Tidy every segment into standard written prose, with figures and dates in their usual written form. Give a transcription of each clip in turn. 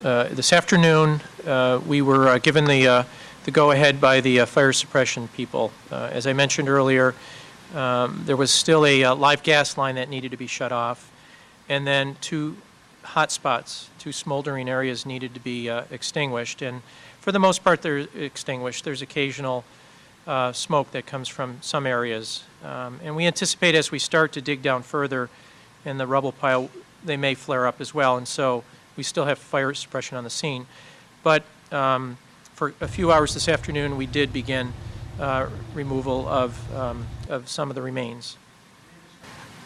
This afternoon, we were given the go-ahead by the fire suppression people. As I mentioned earlier, there was still a live gas line that needed to be shut off, and then two hotspots, two smoldering areas needed to be extinguished. And for the most part, they're extinguished. There's occasional smoke that comes from some areas. And we anticipate as we start to dig down further in the rubble pile, they may flare up as well. And so we still have fire suppression on the scene. But for a few hours this afternoon, we did begin removal of some of the remains.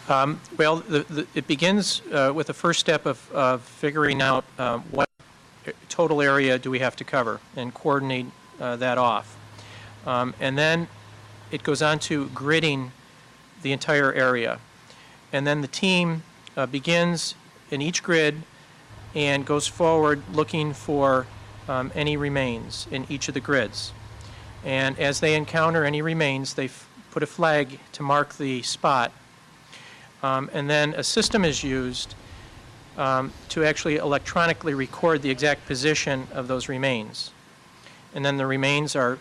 Well, it begins with the first step of figuring out what total area do we have to cover and coordinate that off. And then it goes on to gridding the entire area. And then the team begins in each grid and goes forward looking for any remains in each of the grids. And as they encounter any remains, they put a flag to mark the spot. And then a system is used to actually electronically record the exact position of those remains. And then the remains are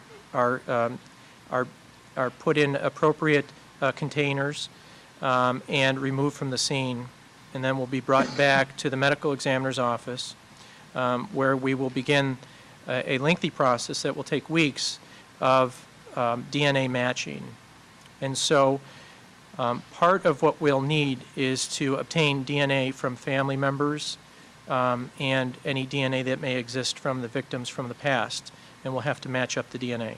put in appropriate containers and removed from the scene, and then will be brought back to the medical examiner's office, where we will begin a lengthy process that will take weeks of DNA matching. And so part of what we'll need is to obtain DNA from family members and any DNA that may exist from the victims from the past, and we'll have to match up the DNA.